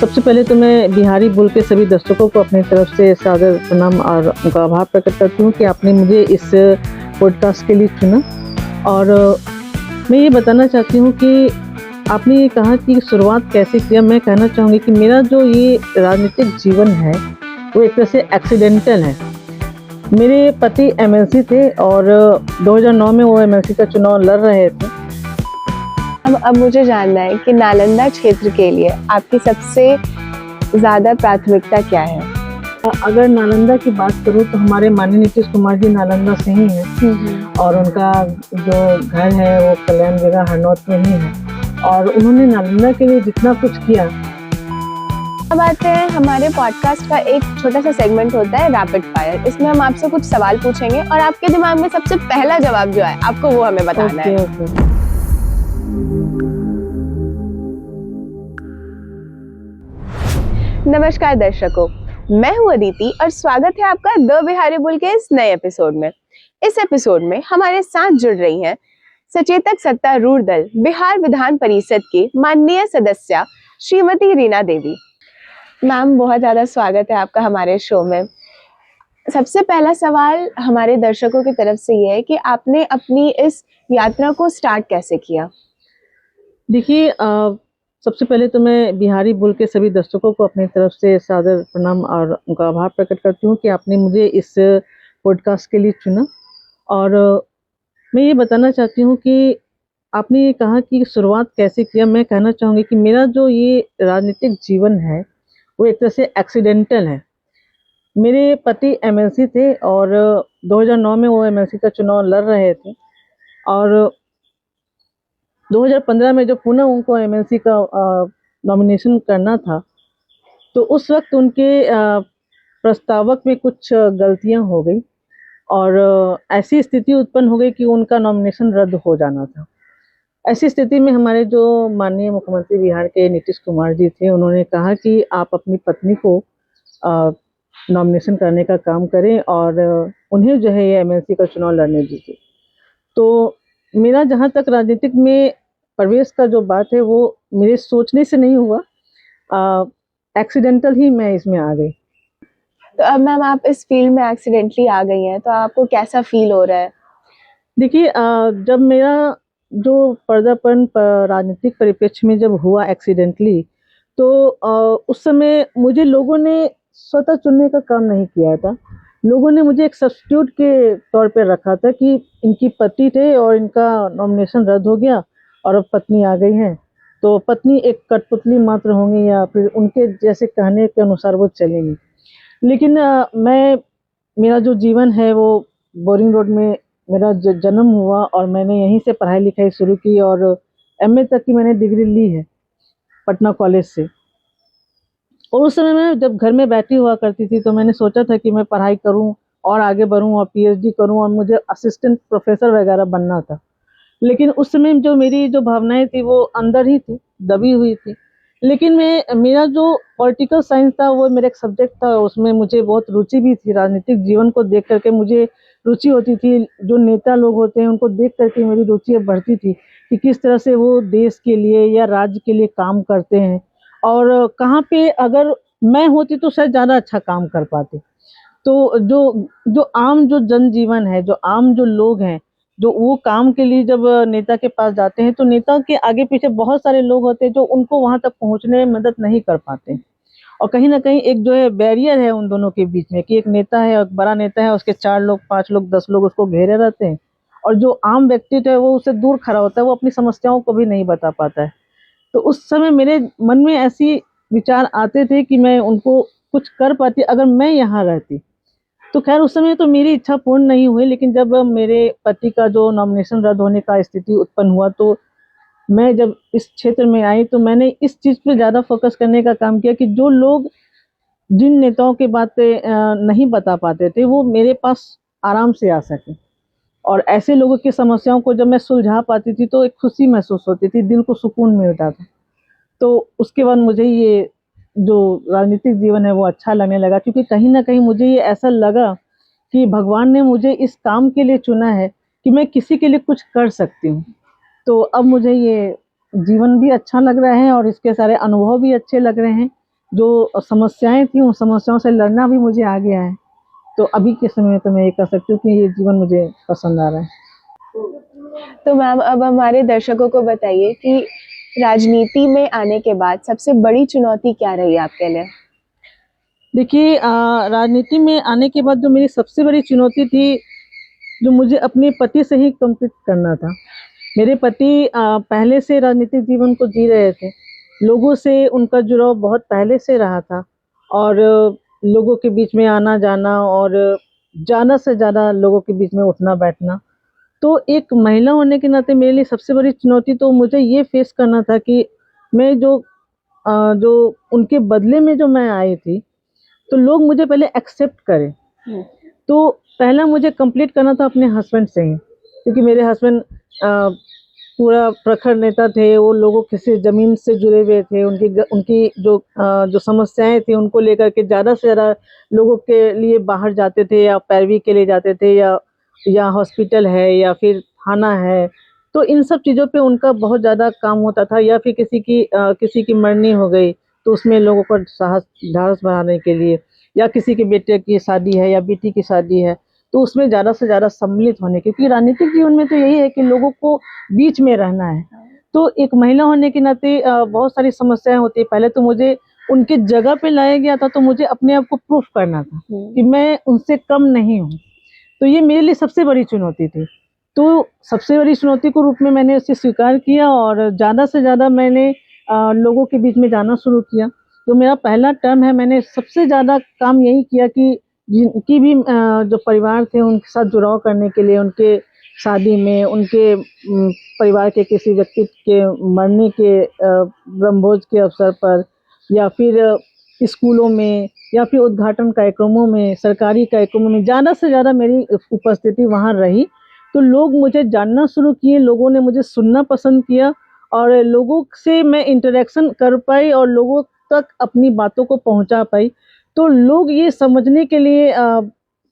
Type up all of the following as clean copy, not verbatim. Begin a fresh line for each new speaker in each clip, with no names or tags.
सबसे पहले तो मैं बिहारी बोल के सभी दर्शकों को अपनी तरफ से सादर प्रणाम और उनका आभार प्रकट करती हूँ कि आपने मुझे इस पॉडकास्ट के लिए चुना। और मैं ये बताना चाहती हूँ कि आपने ये कहा कि शुरुआत कैसे किया। मैं कहना चाहूँगी कि मेरा जो ये राजनीतिक जीवन है वो एक तरह से एक्सीडेंटल है। मेरे पति एमएलसी थे और 2009 में वो एमएलसी का चुनाव लड़ रहे थे।
अब मुझे जानना है कि नालंदा क्षेत्र के लिए आपकी सबसे ज़्यादा प्राथमिकता क्या है?
अगर नालंदा की बात करूँ तो हमारे माननीय नीतीश कुमार जी नालंदा से ही हैं और उनका जो घर है वो कल्याण जगह हरनौत में ही है और उन्होंने नालंदा के लिए जितना कुछ किया।
अब आते हैं, हमारे पॉडकास्ट का एक छोटा सा सेगमेंट होता है रैपिड फायर। इसमें हम आपसे कुछ सवाल पूछेंगे और आपके दिमाग में सबसे पहला जवाब जो है आपको वो हमें बताना है।
ओके।
नमस्कार दर्शकों, मैं हूँ अदिति और स्वागत है आपका द बिहारी बुल के इस नए एपिसोड में। इस एपिसोड में हमारे साथ जुड़ रही हैं सचेतक सत्तारूढ़ दल बिहार विधान परिषद की माननीय सदस्या श्रीमती रीना देवी। मैम, बहुत ज़्यादा स्वागत है आपका हमारे शो में। सबसे पहला सवाल हमारे दर्शकों की तरफ से ये है कि आपने अपनी इस यात्रा को स्टार्ट कैसे किया?
देखिए, सबसे पहले तो मैं बिहारी बोल के सभी दर्शकों को अपनी तरफ से सादर प्रणाम और उनका आभार प्रकट करती हूँ कि आपने मुझे इस पॉडकास्ट के लिए चुना। और मैं ये बताना चाहती हूँ कि आपने ये कहा कि शुरुआत कैसे किया। मैं कहना चाहूँगी कि मेरा जो ये राजनीतिक जीवन है वो एक तरह से एक्सीडेंटल है। मेरे पति एमएलसी थे और 2009 में वो एमएलसी का चुनाव लड़ रहे थे और 2015 में जब पुनः उनको एमएलसी का नॉमिनेशन करना था तो उस वक्त उनके प्रस्तावक में कुछ गलतियां हो गई और ऐसी स्थिति उत्पन्न हो गई कि उनका नॉमिनेशन रद्द हो जाना था। ऐसी स्थिति में हमारे जो माननीय मुख्यमंत्री बिहार के नीतीश कुमार जी थे, उन्होंने कहा कि आप अपनी पत्नी को नॉमिनेशन करने का काम करें और उन्हें जो है ये एमएलसी का चुनाव लड़ने दीजिए। तो मेरा जहाँ तक राजनीतिक में प्रवेश का जो बात है वो मेरे सोचने से नहीं हुआ, एक्सीडेंटल ही मैं इसमें आ गई।
तो अब मैम आप इस फील्ड में एक्सीडेंटली आ गई हैं, तो आपको कैसा फील हो रहा है?
देखिए, जब मेरा जो पदार्पण राजनीतिक परिप्रेक्ष्य में जब हुआ एक्सीडेंटली, तो उस समय मुझे लोगों ने स्वतः चुनने का काम नहीं किया था। लोगों ने मुझे एक सब्स्टिट्यूट के तौर पे रखा था कि इनकी पति थे और इनका नॉमिनेशन रद्द हो गया और अब पत्नी आ गई हैं, तो पत्नी एक कठपुतली मात्र होंगी या फिर उनके जैसे कहने के अनुसार वो चलेंगी। लेकिन मेरा जो जीवन है वो बोरिंग रोड में मेरा जन्म हुआ और मैंने यहीं से पढ़ाई लिखाई शुरू की और एमए तक की मैंने डिग्री ली है पटना कॉलेज से। और उस समय मैं जब घर में बैठी हुआ करती थी तो मैंने सोचा था कि मैं पढ़ाई करूं और आगे बढ़ूं और पीएचडी करूं और मुझे असिस्टेंट प्रोफेसर वगैरह बनना था। लेकिन उस समय जो मेरी जो भावनाएं थी वो अंदर ही थी, दबी हुई थी। लेकिन मेरा जो पॉलिटिकल साइंस था वो मेरा एक सब्जेक्ट था, उसमें मुझे बहुत रुचि भी थी। राजनीतिक जीवन को देख करके मुझे रुचि होती थी, जो नेता लोग होते हैं उनको देख करके मेरी रुचि बढ़ती थी कि किस तरह से वो देश के लिए या राज्य के लिए काम करते हैं और कहाँ पे अगर मैं होती तो शायद ज़्यादा अच्छा काम कर पाते। तो जो जो आम जो जनजीवन है, जो आम जो लोग हैं, जो वो काम के लिए जब नेता के पास जाते हैं तो नेता के आगे पीछे बहुत सारे लोग होते हैं जो उनको वहां तक पहुंचने में मदद नहीं कर पाते। और कहीं ना कहीं एक जो है बैरियर है उन दोनों के बीच में कि एक नेता है, एक बड़ा नेता है, उसके 4 लोग 5 लोग 10 लोग उसको घेरे रहते हैं और जो आम व्यक्ति है वो उससे दूर खड़ा होता है, वो अपनी समस्याओं को भी नहीं बता पाता है। तो उस समय मेरे मन में ऐसी विचार आते थे कि मैं उनको कुछ कर पाती अगर मैं यहाँ रहती। तो खैर उस समय तो मेरी इच्छा पूर्ण नहीं हुई, लेकिन जब मेरे पति का जो नॉमिनेशन रद्द होने का स्थिति उत्पन्न हुआ तो मैं जब इस क्षेत्र में आई तो मैंने इस चीज़ पे ज़्यादा फोकस करने का काम किया कि जो लोग जिन नेताओं की बातें नहीं बता पाते थे वो मेरे पास आराम से आ सके और ऐसे लोगों की समस्याओं को जब मैं सुलझा पाती थी तो एक खुशी महसूस होती थी, दिल को सुकून मिलता था। तो उसके बाद मुझे ये जो राजनीतिक जीवन है वो अच्छा लगने लगा, क्योंकि कहीं ना कहीं मुझे ये ऐसा लगा कि भगवान ने मुझे इस काम के लिए चुना है कि मैं किसी के लिए कुछ कर सकती हूँ। तो अब मुझे ये जीवन भी अच्छा लग रहा है और इसके सारे अनुभव भी अच्छे लग रहे हैं जो समस्याएं थी उन समस्याओं से लड़ना भी मुझे आ गया है। तो अभी के समय में तो मैं ये कह सकती हूँ कि ये जीवन मुझे पसंद आ रहा है।
तो मैम अब हमारे दर्शकों को बताइए कि राजनीति में आने के बाद सबसे बड़ी चुनौती क्या रही आपके लिए?
देखिए, राजनीति में आने के बाद जो मेरी सबसे बड़ी चुनौती थी, जो मुझे अपने पति से ही कम्पीट करना था। मेरे पति पहले से राजनीतिक जीवन को जी रहे थे। लोगों से उनका जुड़ाव बहुत पहले से रहा था और लोगों के बीच में आना जाना और ज़्यादा से ज़्यादा लोगों के बीच में उठना बैठना। तो एक महिला होने के नाते मेरे लिए सबसे बड़ी चुनौती तो मुझे ये फेस करना था कि मैं जो उनके बदले में जो मैं आई थी, तो लोग मुझे पहले एक्सेप्ट करें। तो पहला मुझे कंप्लीट करना था अपने हस्बैंड से ही, क्योंकि मेरे हस्बैंड पूरा प्रखर नेता थे। वो लोगों से ज़मीन से जुड़े हुए थे। उनकी जो समस्याएं थी उनको लेकर के ज़्यादा से ज़्यादा लोगों के लिए बाहर जाते थे, या पैरवी के लिए जाते थे, या हॉस्पिटल है या फिर थाना है। तो इन सब चीज़ों पे उनका बहुत ज़्यादा काम होता था। या फिर किसी की मरनी हो गई तो उसमें लोगों को ढाढ़स बढ़ाने के लिए, या किसी के बेटे की शादी है या बेटी की शादी है तो उसमें ज़्यादा से ज़्यादा सम्मिलित होने, क्योंकि राजनीतिक जीवन में तो यही है कि लोगों को बीच में रहना है। तो एक महिला होने के नाते बहुत सारी समस्याएं होती है। पहले तो मुझे उनके जगह पे लाया गया था, तो मुझे अपने आप को प्रूफ करना था कि मैं उनसे कम नहीं हूँ। तो ये मेरे लिए सबसे बड़ी चुनौती थी। तो सबसे बड़ी चुनौती को रूप में मैंने उसे स्वीकार किया और ज़्यादा से ज़्यादा मैंने लोगों के बीच में जाना शुरू किया। जो मेरा पहला टर्म है, मैंने सबसे ज़्यादा काम यही किया कि जिनकी भी जो परिवार थे उनके साथ जुड़ाव करने के लिए, उनके शादी में, उनके परिवार के किसी व्यक्ति के मरने के ब्रह्मभोज के अवसर पर, या फिर स्कूलों में, या फिर उद्घाटन कार्यक्रमों में, सरकारी कार्यक्रमों में ज़्यादा से ज़्यादा मेरी उपस्थिति वहाँ रही। तो लोग मुझे जानना शुरू किए, लोगों ने मुझे सुनना पसंद किया और लोगों से मैं इंटरेक्शन कर पाई और लोगों तक अपनी बातों को पहुंचा पाई। तो लोग ये समझने के लिए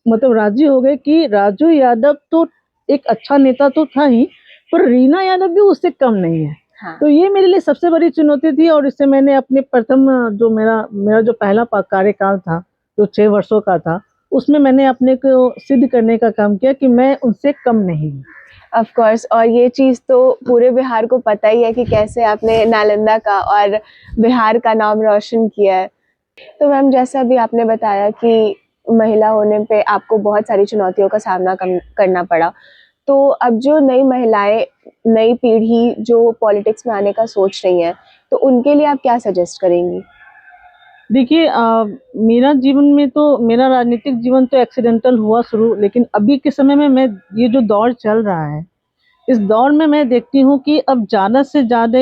मतलब राजी हो गए कि राजू यादव तो एक अच्छा नेता तो था ही, पर रीना यादव भी उससे कम नहीं है।
हाँ।
तो ये मेरे लिए सबसे बड़ी चुनौती थी और इससे मैंने अपने प्रथम जो मेरा जो पहला कार्यकाल था, जो 6 वर्षों का था, उसमें मैंने अपने को सिद्ध करने का काम किया कि मैं उनसे कम नहीं हूँ।
ऑफ कोर्स, और ये चीज़ तो पूरे बिहार को पता ही है कि कैसे आपने नालंदा का और बिहार का नाम रोशन किया है। तो मैम, जैसा अभी आपने बताया कि महिला होने पे आपको बहुत सारी चुनौतियों का सामना करना पड़ा, तो अब जो नई महिलाएं, नई पीढ़ी जो पॉलिटिक्स में आने का सोच रही हैं, तो उनके लिए आप क्या सजेस्ट करेंगी?
देखिए, मेरा राजनीतिक जीवन तो एक्सीडेंटल हुआ शुरू, लेकिन अभी के समय में मैं ये जो दौर चल रहा है, इस दौर में मैं देखती हूँ कि अब ज़्यादा से ज़्यादा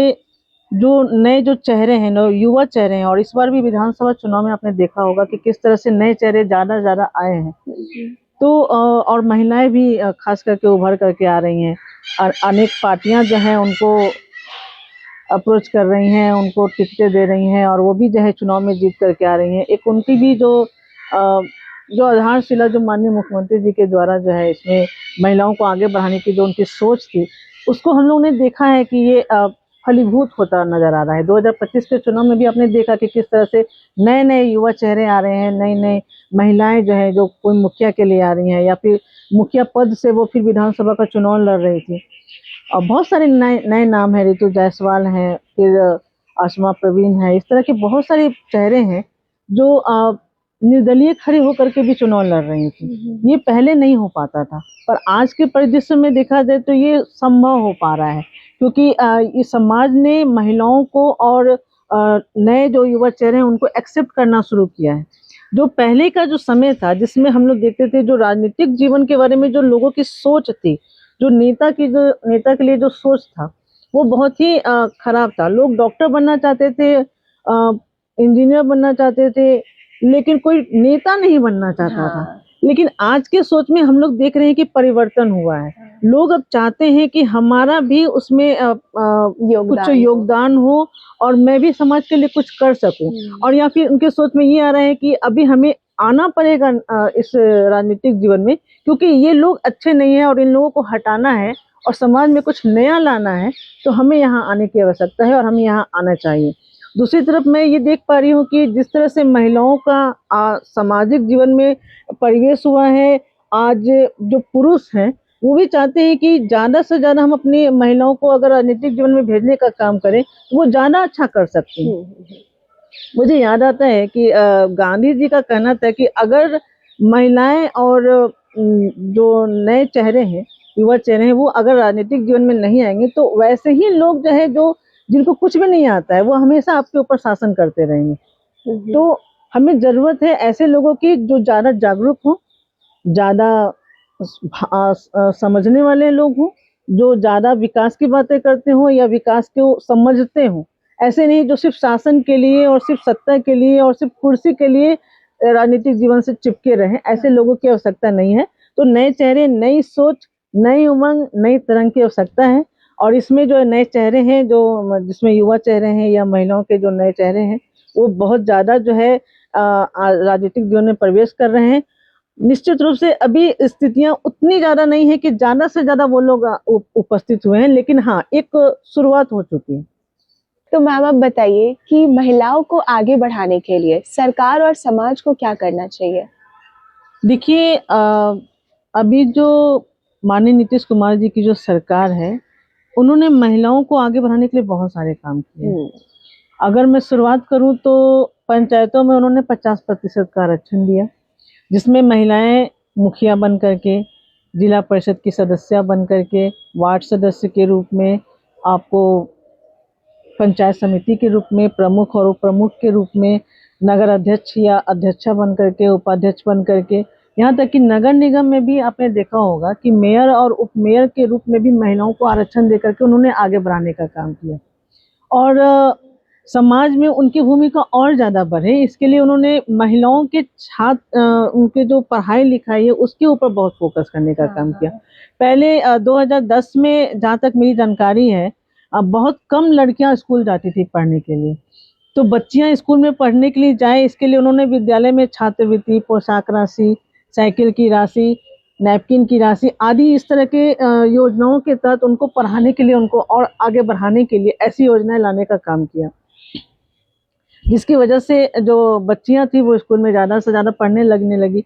जो नए जो चेहरे हैं, युवा चेहरे हैं, और इस बार भी विधानसभा चुनाव में आपने देखा होगा कि किस तरह से नए चेहरे ज़्यादा आए हैं। तो और महिलाएं भी खास करके उभर करके आ रही हैं और अनेक पार्टियां जो हैं उनको अप्रोच कर रही हैं, उनको टिकटें दे रही हैं और वो भी जो है चुनाव में जीत करके आ रही हैं। एक उनकी भी जो आधारशिला जो माननीय मुख्यमंत्री जी के द्वारा जो है इसमें महिलाओं को आगे बढ़ाने की जो उनकी सोच थी, उसको हम लोगों ने देखा है कि ये फलीभूत होता नजर आ रहा है। 2025 के चुनाव में भी आपने देखा कि किस तरह से नए नए युवा चेहरे आ रहे हैं, नई नई महिलाएं जो है जो कोई मुखिया के लिए आ रही हैं, या फिर मुखिया पद से वो फिर विधानसभा का चुनाव लड़ रही थी। और बहुत सारे नए नाम हैं, ऋतु जायसवाल हैं, फिर आसमा प्रवीण है। इस तरह के बहुत सारे चेहरे हैं जो निर्दलीय खड़े होकर के भी चुनाव लड़ रही थी। ये पहले नहीं हो पाता था, पर आज के परिदृश्य में देखा जाए तो ये संभव हो पा रहा है, क्योंकि इस समाज ने महिलाओं को और नए जो युवा चेहरे हैं उनको एक्सेप्ट करना शुरू किया है। जो पहले का जो समय था जिसमें हम लोग देखते थे, जो राजनीतिक जीवन के बारे में जो लोगों की सोच थी, जो नेता के लिए जो सोच था, वो बहुत ही खराब था। लोग डॉक्टर बनना चाहते थे, इंजीनियर बनना चाहते थे, लेकिन कोई नेता नहीं बनना चाहता था। लेकिन आज के सोच में हम लोग देख रहे हैं कि परिवर्तन हुआ है। लोग अब चाहते हैं कि हमारा भी उसमें कुछ योगदान हो और मैं भी समाज के लिए कुछ कर सकूं। और या फिर उनके सोच में ये आ रहा है कि अभी हमें आना पड़ेगा इस राजनीतिक जीवन में, क्योंकि ये लोग अच्छे नहीं है और इन लोगों को हटाना है और समाज में कुछ नया लाना है, तो हमें यहाँ आने की आवश्यकता है और हमें यहाँ आना चाहिए। दूसरी तरफ मैं ये देख पा रही हूँ कि जिस तरह से महिलाओं का सामाजिक जीवन में परिवेश हुआ है, आज जो पुरुष हैं वो भी चाहते हैं कि ज़्यादा से ज़्यादा हम अपनी महिलाओं को अगर राजनीतिक जीवन में भेजने का काम करें तो वो ज़्यादा अच्छा कर सकती हैं। मुझे याद आता है कि गांधी जी का कहना था कि अगर महिलाएं और जो नए चेहरे हैं, युवा चेहरे हैं, वो अगर राजनीतिक जीवन में नहीं आएंगे तो वैसे ही लोग जो है जो जिनको कुछ भी नहीं आता है वो हमेशा आपके ऊपर शासन करते रहेंगे। तो हमें जरूरत है ऐसे लोगों की जो ज्यादा जागरूक हो, ज्यादा समझने वाले लोग हों, जो ज्यादा विकास की बातें करते हों या विकास को समझते हों। ऐसे नहीं जो सिर्फ शासन के लिए और सिर्फ सत्ता के लिए और सिर्फ कुर्सी के लिए राजनीतिक जीवन से चिपके रहे, ऐसे लोगों की आवश्यकता नहीं है। तो नए चेहरे, नई सोच, नई उमंग, नई तरंग की आवश्यकता है। और इसमें जो नए चेहरे हैं, जो जिसमें युवा चेहरे हैं या महिलाओं के जो नए चेहरे हैं, वो बहुत ज्यादा जो है राजनीतिक जीवन में प्रवेश कर रहे हैं। निश्चित रूप से अभी स्थितियां उतनी ज्यादा नहीं है कि ज्यादा से ज्यादा वो लोग उपस्थित हुए हैं, लेकिन हाँ एक शुरुआत हो चुकी है।
तो मैम आप बताइए कि महिलाओं को आगे बढ़ाने के लिए सरकार और समाज को क्या करना चाहिए?
देखिए, अभी जो माननीय नीतीश कुमार जी की जो सरकार है, उन्होंने महिलाओं को आगे बढ़ाने के लिए बहुत सारे काम किए। अगर मैं शुरुआत करूं तो पंचायतों में उन्होंने 50% का आरक्षण दिया, जिसमें महिलाएं मुखिया बन करके, जिला परिषद की सदस्य बन करके, वार्ड सदस्य के रूप में, आपको पंचायत समिति के रूप में, प्रमुख और उप प्रमुख के रूप में, नगर अध्यक्ष या अध्यक्षा बन करके, उपाध्यक्ष बन करके, यहाँ तक कि नगर निगम में भी आपने देखा होगा कि मेयर और उप मेयर के रूप में भी महिलाओं को आरक्षण देकर के उन्होंने आगे बढ़ाने का काम किया। और समाज में उनकी भूमिका और ज़्यादा बढ़े, इसके लिए उन्होंने महिलाओं के छात्र, उनके जो पढ़ाई लिखाई है उसके ऊपर बहुत फोकस करने का काम किया। पहले 2010 में जहाँ तक मेरी जानकारी है, बहुत कम लड़कियां स्कूल जाती थी पढ़ने के लिए। तो बच्चियां स्कूल में पढ़ने के लिए जाए, इसके लिए उन्होंने विद्यालय में छात्रवृत्ति, पोशाक राशि, साइकिल की राशि, नैपकिन की राशि आदि इस तरह के योजनाओं के तहत उनको पढ़ाने के लिए, उनको और आगे बढ़ाने के लिए ऐसी योजनाएं लाने का काम किया, जिसकी वजह से जो बच्चियां थी वो स्कूल में ज़्यादा से ज़्यादा पढ़ने लगने लगी।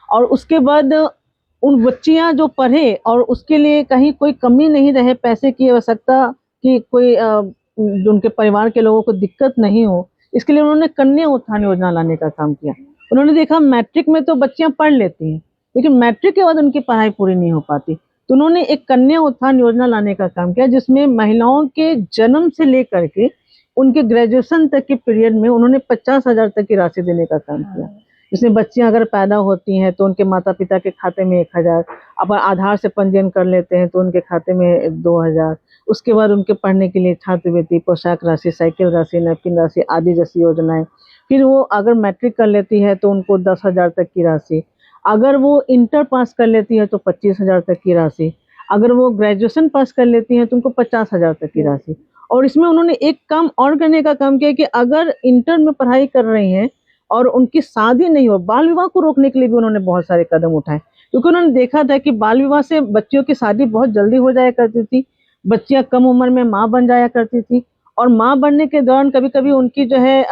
और उसके बाद उन बच्चियां जो पढ़े और उसके लिए कहीं कोई कमी नहीं रहे, पैसे की आवश्यकता कि कोई जो उनके परिवार के लोगों को दिक्कत नहीं हो, इसके लिए उन्होंने कन्या उत्थान योजना लाने का काम किया। उन्होंने देखा मैट्रिक में तो बच्चियां पढ़ लेती हैं, लेकिन मैट्रिक के बाद उनकी पढ़ाई पूरी नहीं हो पाती, तो उन्होंने एक कन्या उत्थान योजना लाने का काम किया, जिसमें महिलाओं के जन्म से लेकर के उनके ग्रेजुएशन तक के पीरियड में उन्होंने 50,000 तक की राशि देने का काम किया। जिसमें बच्चियां अगर पैदा होती हैं तो उनके माता पिता के खाते में 1,000, अब आधार से पंजीयन कर लेते हैं तो उनके खाते में 2,000, उसके बाद उनके पढ़ने के लिए छात्रवृत्ति, पोशाक राशि, साइकिल राशि, नैपकिन राशि आदि जैसी योजनाएं। फिर वो अगर मैट्रिक कर लेती है तो उनको 10,000 तक की राशि, अगर वो इंटर पास कर लेती है तो 25,000 तक की राशि, अगर वो ग्रेजुएशन पास कर लेती हैं तो उनको 50,000 तक की राशि। और इसमें उन्होंने एक काम और करने का काम किया कि अगर इंटर में पढ़ाई कर रही हैं और उनकी शादी नहीं हो, बाल विवाह को रोकने के लिए भी उन्होंने बहुत सारे कदम उठाए, क्योंकि उन्होंने देखा था कि बाल विवाह से बच्चियों की शादी बहुत जल्दी हो जाया करती थी, बच्चियां कम उम्र में माँ बन जाया करती थी, और माँ बनने के दौरान कभी कभी उनकी जो है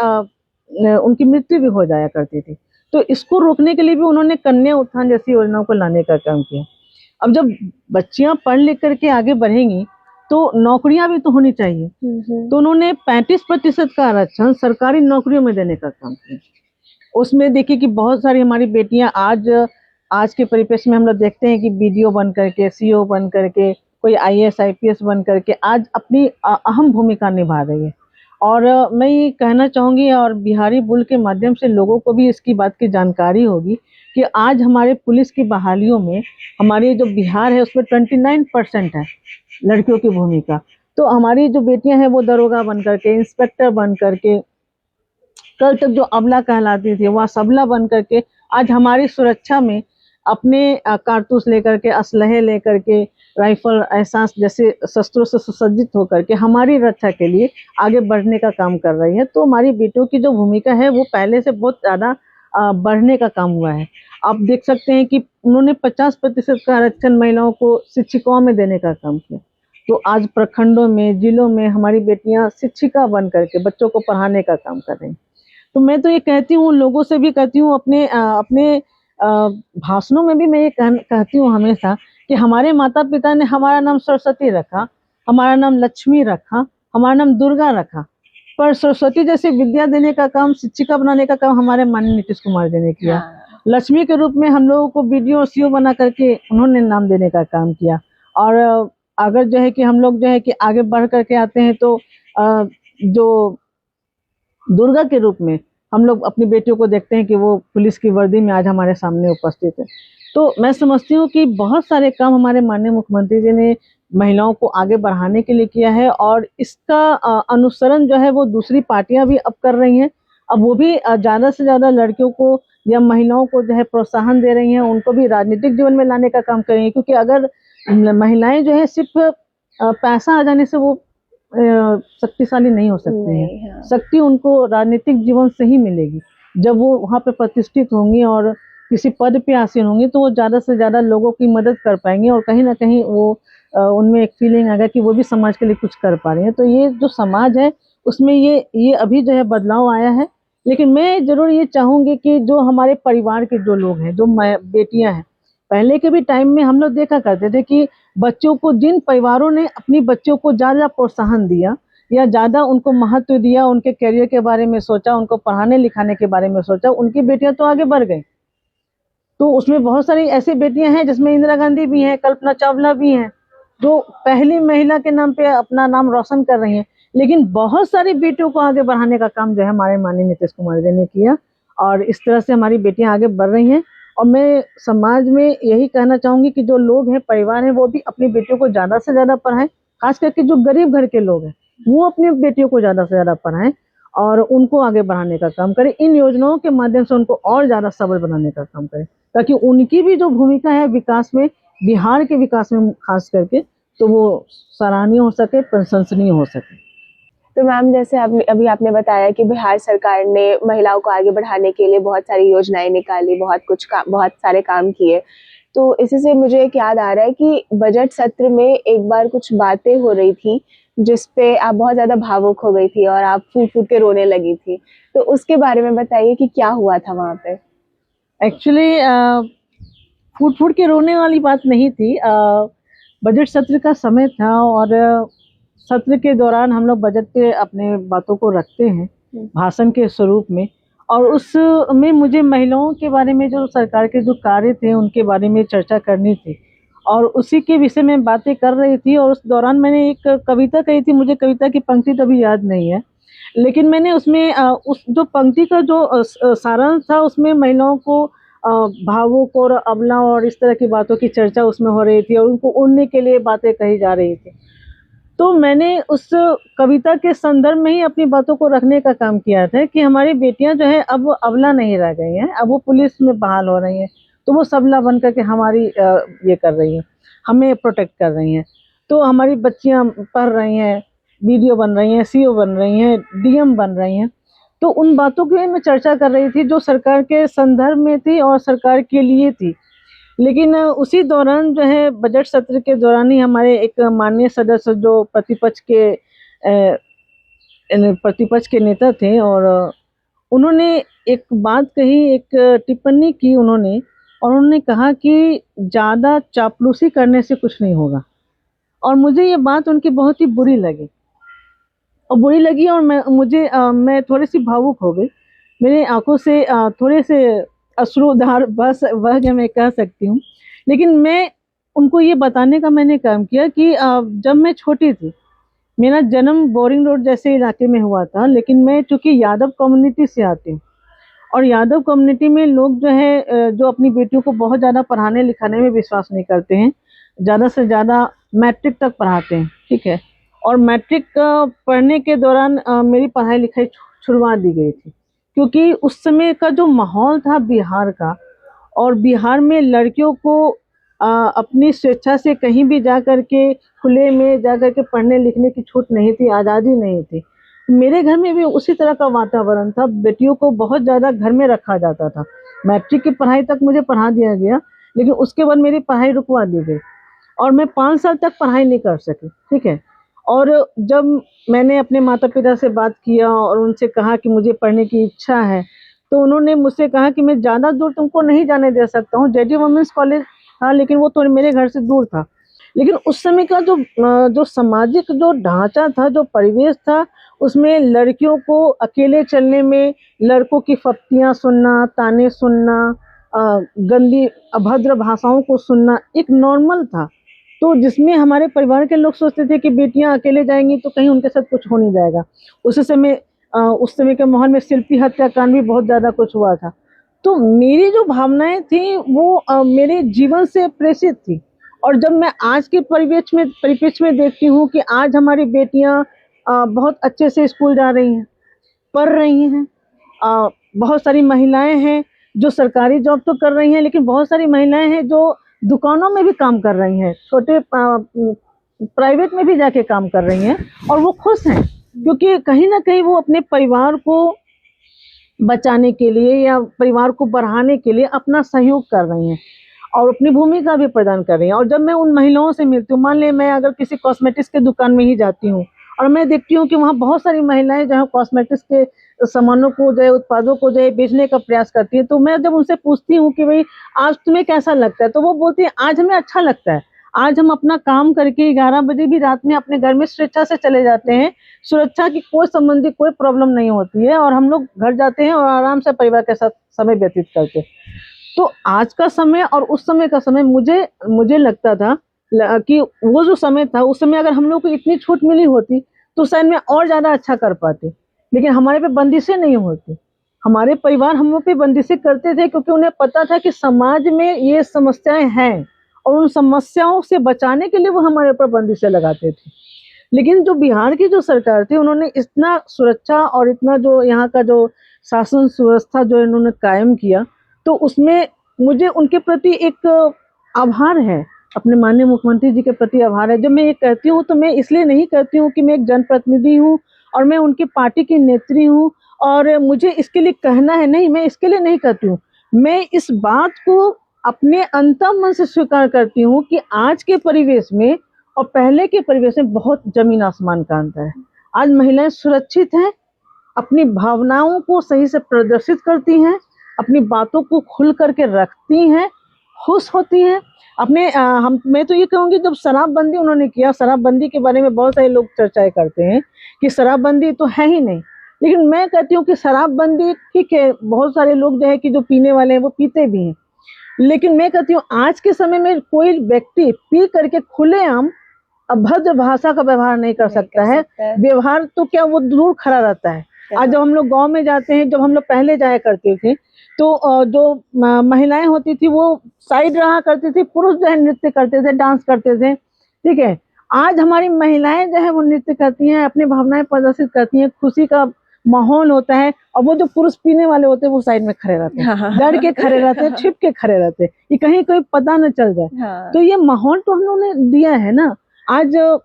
उनकी मृत्यु भी हो जाया करती थी। तो इसको रोकने के लिए भी उन्होंने कन्या उत्थान जैसी योजनाओं को लाने का काम किया। अब जब बच्चियां पढ़ लिख करके आगे बढ़ेंगी तो नौकरियां भी तो होनी चाहिए, तो उन्होंने 35% का आरक्षण सरकारी नौकरियों में देने का काम किया। उसमें देखिए कि बहुत सारी हमारी बेटियां आज के परिप्रेक्ष्य में हम लोग देखते हैं कि बीडीओ बन करके, सीओ बन करके, कोई आईएएस आईपीएस बन करके आज अपनी अहम भूमिका निभा रही है। और मैं ये कहना चाहूँगी और बिहारी बुल के माध्यम से लोगों को भी इसकी बात की जानकारी होगी कि आज हमारे पुलिस की बहालियों में हमारी जो बिहार है उसमें 29% है लड़कियों की भूमिका। तो हमारी जो बेटियां हैं वो दरोगा बन करके, इंस्पेक्टर बन करके, कल तक जो अबला कहलाती थी वह सबला बन करके आज हमारी सुरक्षा में अपने कारतूस लेकर के, असलहे लेकर के, राइफल, एहसास जैसे शस्त्रों से सुसज्जित होकर के हमारी रक्षा के लिए आगे बढ़ने का काम कर रही है। तो हमारी बेटियों की जो भूमिका है वो पहले से बहुत ज़्यादा बढ़ने का काम हुआ है। आप देख सकते हैं कि उन्होंने 50% का आरक्षण महिलाओं को शिक्षिकाओं में देने का काम किया। तो आज प्रखंडों में, जिलों में हमारी बेटियां शिक्षिका बन करके बच्चों को पढ़ाने का काम कर रही हैं। तो मैं तो ये कहती हूँ, लोगों से भी कहती हूँ, अपने भाषणों में भी मैं ये कहती हूँ हमेशा कि हमारे माता पिता ने हमारा नाम सरस्वती रखा, हमारा नाम लक्ष्मी रखा, हमारा नाम दुर्गा रखा, पर सरस्वती जैसे विद्या देने का काम, शिक्षिका बनाने का काम हमारे माननीय नीतीश कुमार जी ने किया।
हाँ।
लक्ष्मी के रूप में हम लोगों को बीडीओ और सीओ बना करके उन्होंने नाम देने का काम किया। और अगर जो है कि हम लोग जो है कि आगे बढ़ करके आते हैं तो जो दुर्गा के रूप में हम लोग अपनी बेटियों को देखते हैं कि वो पुलिस की वर्दी में आज हमारे सामने उपस्थित है। तो मैं समझती हूँ कि बहुत सारे काम हमारे माननीय मुख्यमंत्री जी ने महिलाओं को आगे बढ़ाने के लिए किया है, और इसका अनुसरण जो है वो दूसरी पार्टियां भी अब कर रही हैं। अब वो भी ज़्यादा से ज़्यादा लड़कियों को या महिलाओं को जो है प्रोत्साहन दे रही हैं, उनको भी राजनीतिक जीवन में लाने का काम कर रही हैं। क्योंकि अगर महिलाएं जो है सिर्फ पैसा आ जाने से वो शक्तिशाली नहीं हो सकती हैं।
हाँ।
शक्ति उनको राजनीतिक जीवन से ही मिलेगी। जब वो वहाँ पे प्रतिष्ठित होंगी और किसी पद पे आसीन होंगी तो वो ज़्यादा से ज़्यादा लोगों की मदद कर पाएंगी, और कहीं ना कहीं वो उनमें एक फीलिंग आएगा कि वो भी समाज के लिए कुछ कर पा रही हैं। तो ये जो समाज है उसमें ये अभी जो है बदलाव आया है। लेकिन मैं जरूर ये चाहूंगी कि जो हमारे परिवार के जो लोग हैं, जो बेटियां हैं, पहले के भी टाइम में हम लोग देखा करते थे कि बच्चों को, जिन परिवारों ने अपनी बच्चों को ज्यादा प्रोत्साहन दिया या ज्यादा उनको महत्व दिया, उनके करियर के बारे में सोचा, उनको पढ़ाने लिखाने के बारे में सोचा, उनकी बेटियां तो आगे बढ़ गई। तो उसमें बहुत सारी ऐसी बेटियां हैं जिसमें इंदिरा गांधी भी हैं, कल्पना चावला भी हैं, जो पहली महिला के नाम पे अपना नाम रोशन कर रही हैं। लेकिन बहुत सारी बेटियों को आगे बढ़ाने का काम जो है हमारे माननीय नीतीश कुमार जी ने किया, और इस तरह से हमारी बेटियां आगे बढ़ रही हैं। और मैं समाज में यही कहना चाहूंगी कि जो लोग हैं, परिवार हैं, वो भी अपनी बेटियों को ज्यादा से ज्यादा पढ़ाएं। खास करके जो गरीब घर के लोग हैं वो अपनी बेटियों को ज्यादा से ज्यादा पढ़ाएं और उनको आगे बढ़ाने का काम करें। इन योजनाओं के माध्यम से उनको और ज्यादा सबल बनाने का काम करें, ताकि उनकी भी जो भूमिका है विकास में, बिहार के विकास में खास करके, तो वो सराहनीय हो सके, प्रशंसनीय हो सके।
तो मैम, जैसे आपने बताया कि बिहार सरकार ने महिलाओं को आगे बढ़ाने के लिए बहुत सारी योजनाएं निकाली, बहुत सारे काम किए। तो इसी से मुझे एक याद आ रहा है कि बजट सत्र में एक बार कुछ बातें हो रही थी जिसपे आप बहुत ज्यादा भावुक हो गई थी और आप फूट फूट के रोने लगी थी। तो उसके बारे में बताइए कि क्या हुआ था वहां पे।
एक्चुअली फूट फूट के रोने वाली बात नहीं थी। बजट सत्र का समय था और सत्र के दौरान हम लोग बजट पे अपने बातों को रखते हैं भाषण के स्वरूप में, और उसमें मुझे महिलाओं के बारे में, जो सरकार के जो कार्य थे उनके बारे में चर्चा करनी थी, और उसी के विषय में बातें कर रही थी। और उस दौरान मैंने एक कविता कही थी, मुझे कविता की पंक्ति तभी याद नहीं है, लेकिन मैंने उसमें उस जो पंक्ति का जो सारांश था, उसमें महिलाओं को भावुक और अबला और इस तरह की बातों की चर्चा उसमें हो रही थी, और उनको उड़ने के लिए बातें कही जा रही थी। तो मैंने उस कविता के संदर्भ में ही अपनी बातों को रखने का काम किया था कि हमारी बेटियां जो है अब अबला नहीं रह गई हैं, अब वो पुलिस में बहाल हो रही हैं, तो वो सबला बन करके हमारी ये कर रही हैं, हमें प्रोटेक्ट कर रही हैं। तो हमारी बच्चियां पढ़ रही हैं, बीडीओ बन रही हैं, सीओ बन रही हैं, डीएम बन रही हैं। तो उन बातों की मैं चर्चा कर रही थी जो सरकार के संदर्भ में थी और सरकार के लिए थी। लेकिन उसी दौरान जो है बजट सत्र के दौरान ही हमारे एक माननीय सदस्य जो प्रतिपक्ष के नेता थे, और उन्होंने एक बात कही, एक टिप्पणी की उन्होंने, और उन्होंने कहा कि ज़्यादा चापलूसी करने से कुछ नहीं होगा। और मुझे ये बात उनकी बहुत ही बुरी लगी, और मैं थोड़ी सी भावुक हो गई। मेरे आंखों से थोड़े से अश्रुधार बस बह गए, मैं कह सकती हूँ। लेकिन मैं उनको ये बताने का मैंने काम किया कि जब मैं छोटी थी, मेरा जन्म बोरिंग रोड जैसे इलाके में हुआ था, लेकिन मैं चूंकि यादव कम्युनिटी से आती हूँ, और यादव कम्युनिटी में लोग जो है जो अपनी बेटियों को बहुत ज़्यादा पढ़ाने लिखाने में विश्वास नहीं करते हैं, ज़्यादा से ज़्यादा मैट्रिक तक पढ़ाते हैं, ठीक है। और मैट्रिक पढ़ने के दौरान मेरी पढ़ाई लिखाई छुड़वा दी गई थी, क्योंकि उस समय का जो माहौल था बिहार का, और बिहार में लड़कियों को अपनी स्वेच्छा से कहीं भी जा कर के खुले में जा कर के पढ़ने लिखने की छूट नहीं थी, आज़ादी नहीं थी। मेरे घर में भी उसी तरह का वातावरण था, बेटियों को बहुत ज़्यादा घर में रखा जाता था। मैट्रिक की पढ़ाई तक मुझे पढ़ा दिया गया, लेकिन उसके बाद मेरी पढ़ाई रुकवा दी गई। और मैं 5 साल तक पढ़ाई नहीं कर सकी, ठीक है। और जब मैंने अपने माता पिता से बात किया और उनसे कहा कि मुझे पढ़ने की इच्छा है, तो उन्होंने मुझसे कहा कि मैं ज़्यादा दूर तुमको नहीं जाने दे सकता हूँ। जेडी वुमेन्स कॉलेज था, लेकिन वो तो मेरे घर से दूर था। लेकिन उस समय का जो सामाजिक जो ढांचा था, जो परिवेश था, उसमें लड़कियों को अकेले चलने में, लड़कों की फप्तियाँ सुनना, ताने सुनना, गंदी अभद्र भाषाओं को सुनना एक नॉर्मल था। तो जिसमें हमारे परिवार के लोग सोचते थे कि बेटियां अकेले जाएंगी तो कहीं उनके साथ कुछ हो नहीं जाएगा। उस समय के माहौल में शिल्पी हत्याकांड भी बहुत ज़्यादा कुछ हुआ था। तो मेरी जो भावनाएं थी वो मेरे जीवन से प्रेषित थी। और जब मैं आज के परिप्रेक्ष्य में देखती हूँ कि आज हमारी बेटियां बहुत अच्छे से स्कूल जा रही हैं, पढ़ रही हैं। बहुत सारी महिलाएं हैं जो सरकारी जॉब तो कर रही हैं, लेकिन बहुत सारी महिलाएं हैं जो दुकानों में भी काम कर रही हैं, छोटे प्राइवेट में भी जाके काम कर रही हैं, और वो खुश हैं क्योंकि कहीं ना कहीं वो अपने परिवार को बचाने के लिए या परिवार को बढ़ाने के लिए अपना सहयोग कर रही हैं और अपनी भूमिका भी प्रदान कर रही हैं। और जब मैं उन महिलाओं से मिलती हूँ, मान ले मैं अगर किसी कॉस्मेटिक्स के दुकान में ही जाती हूँ और मैं देखती हूँ कि वहाँ बहुत सारी महिलाएं जो है कॉस्मेटिक्स के सामानों को जो है, उत्पादों को जो है बेचने का प्रयास करती है, तो मैं जब उनसे पूछती हूँ कि भाई आज तुम्हें कैसा लगता है, तो वो बोलती है आज हमें अच्छा लगता है। आज हम अपना काम करके 11 बजे भी रात में अपने घर में स्वेच्छा से चले जाते हैं, सुरक्षा की कोई संबंधी कोई प्रॉब्लम नहीं होती है, और हम लोग घर जाते हैं और आराम से परिवार के साथ समय व्यतीत करते हैं। तो आज का समय और उस समय का समय मुझे लगता था कि वो जो समय था, उस समय अगर हम लोग को इतनी छूट मिली होती तो शायद मैं और ज्यादा अच्छा कर पाती। लेकिन हमारे पे बंदिशें नहीं होती, हमारे परिवार हम लोग पे बंदिशें करते थे क्योंकि उन्हें पता था कि समाज में ये समस्याएं हैं और उन समस्याओं से बचाने के लिए वो हमारे ऊपर बंदिशें लगाते थे। लेकिन जो बिहार की जो सरकार थी, उन्होंने इतना सुरक्षा और इतना जो यहाँ का जो शासन व्यवस्था जो इन्होंने कायम किया, तो उसमें मुझे उनके प्रति एक आभार है, अपने माननीय मुख्यमंत्री जी के प्रति आभार है। जब मैं ये कहती हूँ तो मैं इसलिए नहीं कहती हूँ कि मैं एक जनप्रतिनिधि हूँ और मैं उनकी पार्टी की नेत्री हूँ और मुझे इसके लिए कहना है, नहीं, मैं इसके लिए नहीं कहती हूँ। मैं इस बात को अपने अंतर्मन मन से स्वीकार करती हूँ कि आज के परिवेश में और पहले के परिवेश में बहुत जमीन आसमान का अंतर है। आज महिलाएं सुरक्षित हैं, अपनी भावनाओं को सही से प्रदर्शित करती हैं, अपनी बातों को खुल करके रखती हैं, खुश होती हैं। मैं तो ये कहूँगी, जब शराबबंदी उन्होंने किया, शराबबंदी के बारे में बहुत सारे लोग चर्चाएं करते हैं कि शराबबंदी तो है ही नहीं, लेकिन मैं कहती हूँ कि शराबबंदी ठीक है, बहुत सारे लोग जो है कि जो पीने वाले हैं वो पीते भी हैं, लेकिन मैं कहती हूँ आज के समय में कोई व्यक्ति पी करके खुलेआम अभद्र भाषा का व्यवहार नहीं कर सकता है। व्यवहार तो क्या, वो दूर खड़ा रहता है। आज जब हम लोग गांव में जाते हैं, जब हम लोग पहले जाया करते थे, तो जो महिलाएं होती थी वो साइड रहा करती थी, पुरुष जो है नृत्य करते थे, डांस करते थे, ठीक है। आज हमारी महिलाएं जो है वो नृत्य करती हैं, अपनी भावनाएं प्रदर्शित करती हैं, खुशी का माहौल होता है, और वो जो पुरुष पीने वाले होते हैं वो साइड में खड़े रहते हैं, डर के खड़े रहते हैं, छिप के खड़े रहते हैं, ये कहीं कोई पता न चल जाए। तो ये माहौल तो हम लोगों ने दिया है ना। आज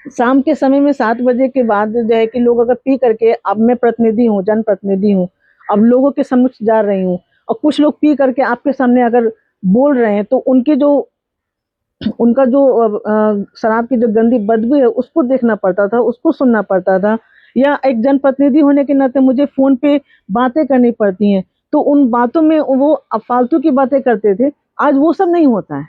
शाम के समय में 7 बजे के बाद जो है कि लोग अगर पी करके, अब मैं प्रतिनिधि हूँ, जनप्रतिनिधि हूँ, अब लोगों के समक्ष जा रही हूँ, और कुछ लोग पी करके आपके सामने अगर बोल रहे हैं, तो उनका जो शराब की जो गंदी बदबू है उसको देखना पड़ता था, उसको सुनना पड़ता था, या एक जनप्रतिनिधि होने के नाते मुझे फोन पे बातें करनी पड़ती हैं, तो उन बातों में वो फालतू की बातें करते थे। आज वो सब नहीं होता है,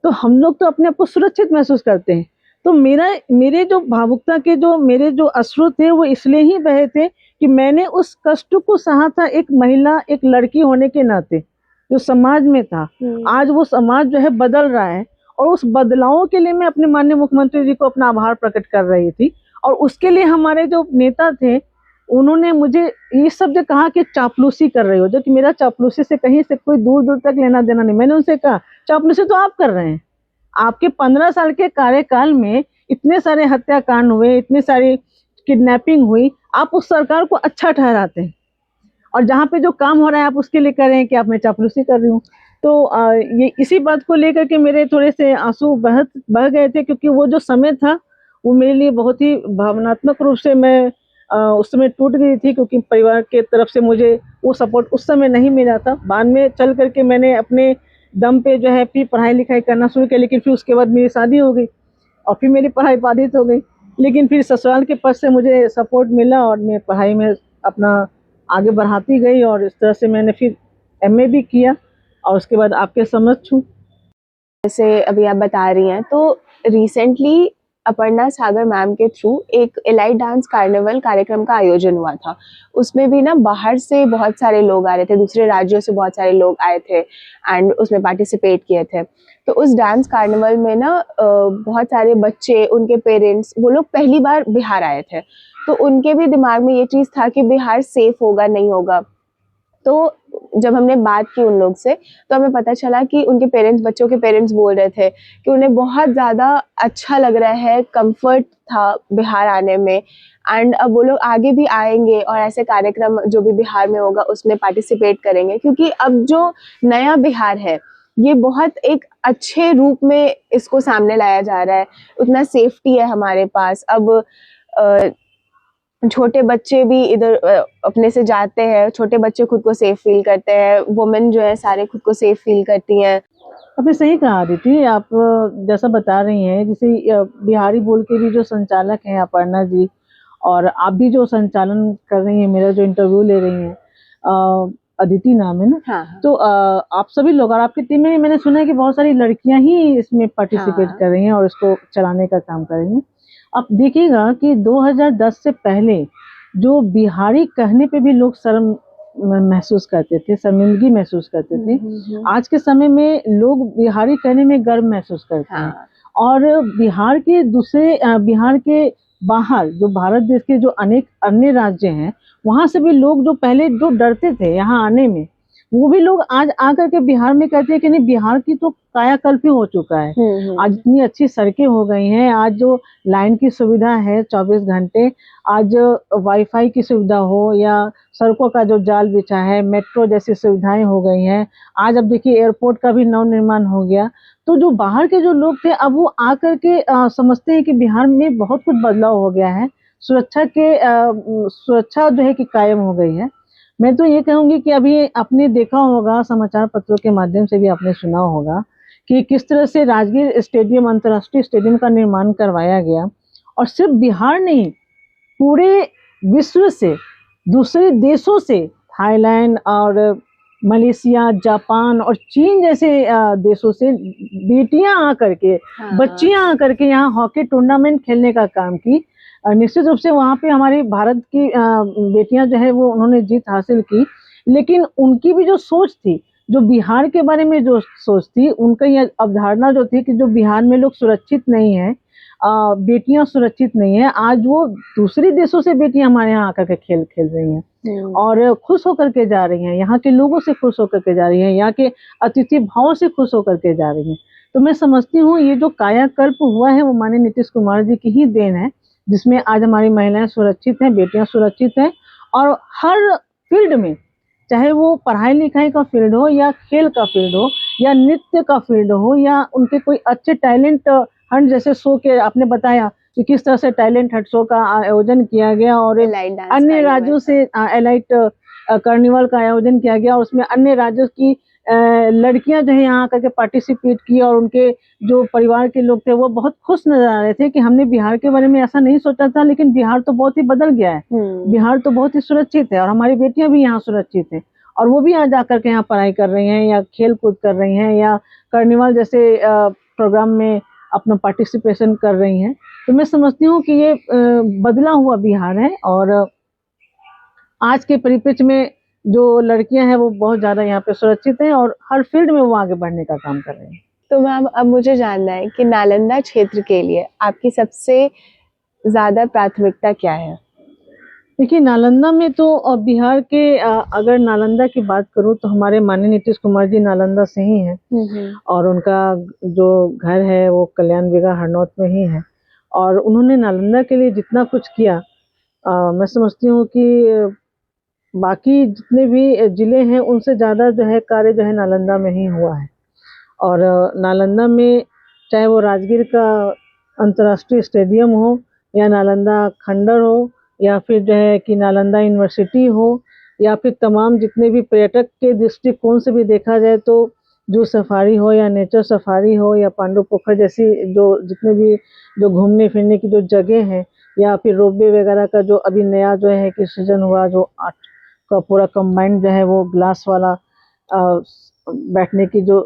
तो हम लोग तो अपने आप को सुरक्षित महसूस करते हैं। तो मेरे जो भावुकता के जो मेरे जो अश्रु थे वो इसलिए ही बहे थे कि मैंने उस कष्ट को सहा था, एक महिला, एक लड़की होने के नाते जो समाज में था। आज वो समाज जो है बदल रहा है, और उस बदलाव के लिए मैं अपने माननीय मुख्यमंत्री जी को अपना आभार प्रकट कर रही थी। और उसके लिए हमारे जो नेता थे, उन्होंने मुझे ये शब्द कहा कि चापलूसी कर रहे हो, जो कि मेरा चापलूसी से कहीं से कोई दूर दूर तक लेना देना नहीं। मैंने उनसे कहा, चापलूसी तो आप कर रहे हैं, आपके 15 साल के कार्यकाल में इतने सारे हत्याकांड हुए, इतनी सारी किडनैपिंग हुई, आप उस सरकार को अच्छा ठहराते हैं, और जहाँ पे जो काम हो रहा है आप उसके लिए कर रहे हैं कि आप मैं चापलूसी कर रही हूँ। तो ये इसी बात को लेकर के मेरे थोड़े से आंसू बह गए थे, क्योंकि वो जो समय था वो मेरे लिए बहुत ही भावनात्मक रूप से मैं उस समय टूट गई थी, क्योंकि परिवार के तरफ से मुझे वो सपोर्ट उस समय नहीं मिला था। बाद में चल करके मैंने अपने दम पे जो है फिर पढ़ाई लिखाई करना शुरू किया, लेकिन फिर उसके बाद मेरी शादी हो गई और फिर मेरी पढ़ाई बाधित हो गई। लेकिन फिर ससुराल के पक्ष से मुझे सपोर्ट मिला और मैं पढ़ाई में अपना आगे बढ़ाती गई और इस तरह से मैंने फिर एमए भी किया और उसके बाद आपके समक्ष हूँ।
जैसे अभी आप बता रही हैं, तो रिसेंटली अपर्णा सागर मैम के थ्रू एक एलाइट डांस कार्निवल कार्यक्रम का आयोजन हुआ था। उसमें भी ना बाहर से बहुत सारे लोग आ रहे थे, दूसरे राज्यों से बहुत सारे लोग आए थे एंड उसमें पार्टिसिपेट किए थे। तो उस डांस कार्निवल में ना बहुत सारे बच्चे, उनके पेरेंट्स, वो लोग पहली बार बिहार आए थे, तो उनके भी दिमाग में ये चीज़ था कि बिहार सेफ होगा नहीं होगा। तो जब हमने बात की उन लोग से, तो हमें पता चला कि उनके पेरेंट्स, बच्चों के पेरेंट्स बोल रहे थे कि उन्हें बहुत ज़्यादा अच्छा लग रहा है, कंफर्ट था बिहार आने में एंड अब वो लोग आगे भी आएंगे और ऐसे कार्यक्रम जो भी बिहार में होगा उसमें पार्टिसिपेट करेंगे, क्योंकि अब जो नया बिहार है ये बहुत एक अच्छे रूप में इसको सामने लाया जा रहा है। उतना सेफ्टी है हमारे पास। अब छोटे बच्चे भी इधर अपने से जाते हैं, छोटे बच्चे खुद को सेफ फील करते हैं, वुमेन जो है सारे खुद को सेफ फील करती हैं।
आपने सही कहा अदिति, आप जैसा बता रही हैं, जैसे बिहारी बोल के भी जो संचालक हैं अपर्णा जी, और आप भी जो संचालन कर रही हैं, मेरा जो इंटरव्यू ले रही हैं, अदिति नाम है ना।
हाँ।
तो आप सभी लोग और आपकी टीम में मैंने सुना है कि बहुत सारी लड़कियां ही इसमें पार्टिसिपेट
हाँ।
कर रही हैं और इसको चलाने का काम कर रही हैं। आप देखिएगा कि 2010 से पहले जो बिहारी कहने पे भी लोग शर्म महसूस करते थे, शर्मिंदगी महसूस करते थे, आज के समय में लोग बिहारी कहने में गर्व महसूस करते हैं।
हाँ।
और बिहार के दूसरे बिहार के बाहर जो भारत देश के जो अनेक अन्य राज्य हैं, वहां से भी लोग जो पहले जो डरते थे यहाँ आने में, वो भी लोग आज आकर के बिहार में कहते हैं कि नहीं, बिहार की तो कायाकल्प ही हो चुका है। आज इतनी अच्छी सड़कें हो गई हैं, आज जो लाइन की सुविधा है 24 घंटे, आज वाईफाई की सुविधा हो या सड़कों का जो जाल बिछा है, मेट्रो जैसी सुविधाएं हो गई हैं, आज अब देखिए एयरपोर्ट का भी नव निर्माण हो गया। तो जो बाहर के जो लोग थे, अब वो आकर के समझते हैं कि बिहार में बहुत कुछ बदलाव हो गया है, सुरक्षा जो है कि कायम हो गई है। मैं तो ये कहूंगी कि अभी आपने देखा होगा, समाचार पत्रों के माध्यम से भी आपने सुना होगा कि किस तरह से राजगीर स्टेडियम, अंतर्राष्ट्रीय स्टेडियम का निर्माण करवाया गया, और सिर्फ बिहार नहीं, पूरे विश्व से, दूसरे देशों से, थाईलैंड और मलेशिया, जापान और चीन जैसे देशों से बेटियां आकर के, बच्चियां आकर के यहाँ हॉकी टूर्नामेंट खेलने का काम की। निश्चित रूप से वहाँ पे हमारी भारत की बेटियां जो है वो उन्होंने जीत हासिल की, लेकिन उनकी भी जो सोच थी, जो बिहार के बारे में जो सोच थी, उनका ये अवधारणा जो थी कि जो बिहार में लोग सुरक्षित नहीं है, बेटियां सुरक्षित नहीं है, आज वो दूसरे देशों से बेटियां हमारे यहाँ आकर के खेल रही हैं और खुश होकर के जा रही हैं, यहाँ के लोगों से खुश होकर के जा रही हैं, यहाँ के अतिथि भाव से खुश होकर के जा रही हैं। तो मैं समझती हूँ ये जो कायाकल्प हुआ है वो माननीय नीतीश कुमार जी की ही देन है, जिसमें आज हमारी महिलाएं सुरक्षित हैं, बेटियां सुरक्षित हैं, और हर फील्ड में, चाहे वो पढ़ाई लिखाई का फील्ड हो या खेल का फील्ड हो या नृत्य का फील्ड हो या उनके कोई अच्छे टैलेंट हंट जैसे शो के आपने बताया कि किस तरह से टैलेंट हंट शो का आयोजन किया गया और अन्य राज्यों से एलाइट कार्निवल का आयोजन किया गया और उसमें अन्य राज्यों की लड़कियां जो है यहाँ आकर के पार्टिसिपेट की और उनके जो परिवार के लोग थे वो बहुत खुश नजर आ रहे थे कि हमने बिहार के बारे में ऐसा नहीं सोचा था, लेकिन बिहार तो बहुत ही बदल गया है, बिहार तो बहुत ही सुरक्षित है और हमारी बेटियां भी यहाँ सुरक्षित हैं और वो भी आज आकर के यहाँ पढ़ाई कर रही हैं या खेल कूद कर रही हैं या कार्निवल जैसे प्रोग्राम में अपना पार्टिसिपेशन कर रही हैं। तो मैं समझती हूँ कि ये बदला हुआ बिहार है और आज के परिप्रेक्ष्य में जो लड़कियां हैं वो बहुत ज़्यादा यहाँ पे सुरक्षित हैं और हर फील्ड में वो आगे बढ़ने का काम कर रही हैं।
तो मैम अब मुझे जानना है कि नालंदा क्षेत्र के लिए आपकी सबसे ज़्यादा प्राथमिकता क्या है?
देखिए, नालंदा में तो बिहार के अगर नालंदा की बात करूँ तो हमारे माननीय नीतीश कुमार जी नालंदा से ही हैं और उनका जो घर है वो कल्याण बिगा हरनौत में ही है और उन्होंने नालंदा के लिए जितना कुछ किया, मैं समझती हूँ कि बाकी जितने भी जिले हैं उनसे ज़्यादा जो है कार्य जो है नालंदा में ही हुआ है। और नालंदा में चाहे वो राजगीर का अंतर्राष्ट्रीय स्टेडियम हो या नालंदा खंडर हो या फिर जो है कि नालंदा यूनिवर्सिटी हो या फिर तमाम जितने भी पर्यटक के दृष्टिकोण से भी देखा जाए तो जू सफारी हो या नेचर सफारी हो या पांडु पोखर जैसी जो जितने भी जो घूमने फिरने की जो जगह है, या फिर रोपवे वगैरह का जो अभी नया जो है कि सृजन हुआ, जो आर्ट का पूरा कंबाइंड जो है वो ग्लास वाला बैठने की जो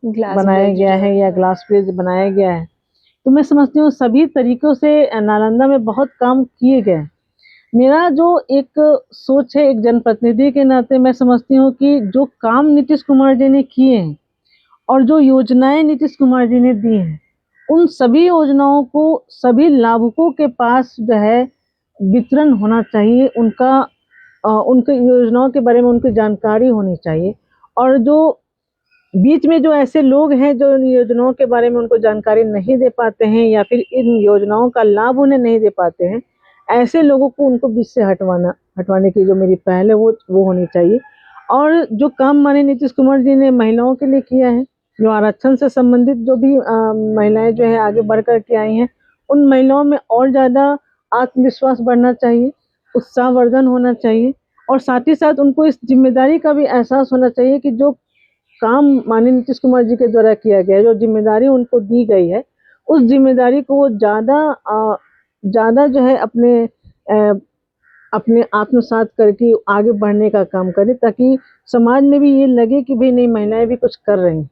ग्लास
बनाया
ब्रिज
गया
जो
है या ग्लास ब्रिज बनाया गया है। तो मैं समझती हूँ सभी तरीकों से नालंदा में बहुत काम किए गए हैं। मेरा जो एक सोच है एक जनप्रतिनिधि के नाते, मैं समझती हूँ कि जो काम नीतीश कुमार जी ने किए हैं और जो योजनाएं नीतीश कुमार जी ने दी हैं, उन सभी योजनाओं को सभी लाभुकों के पास जो है वितरण होना चाहिए। उनके योजनाओं के बारे में उनकी जानकारी होनी चाहिए। और जो बीच में जो ऐसे लोग हैं जो इन योजनाओं के बारे में उनको जानकारी नहीं दे पाते हैं या फिर इन योजनाओं का लाभ उन्हें नहीं दे पाते हैं, ऐसे लोगों को उनको बीच से हटवाने की जो मेरी पहल है वो होनी चाहिए। और जो काम माननीय नीतीश कुमार जी ने महिलाओं के लिए किया है, जो आरक्षण से संबंधित जो भी महिलाएं जो है आगे बढ़ कर के आई हैं, उन महिलाओं में और ज़्यादा आत्मविश्वास बढ़ना चाहिए, उत्साहवर्धन होना चाहिए। और साथ ही साथ उनको इस जिम्मेदारी का भी एहसास होना चाहिए कि जो काम माननीय नीतीश कुमार जी के द्वारा किया गया है, जो जिम्मेदारी उनको दी गई है, उस जिम्मेदारी को वो ज़्यादा जो है अपने आत्मसात करके आगे बढ़ने का काम करें, ताकि समाज में भी ये लगे कि भाई नहीं, महिलाएं भी कुछ कर रही हैं।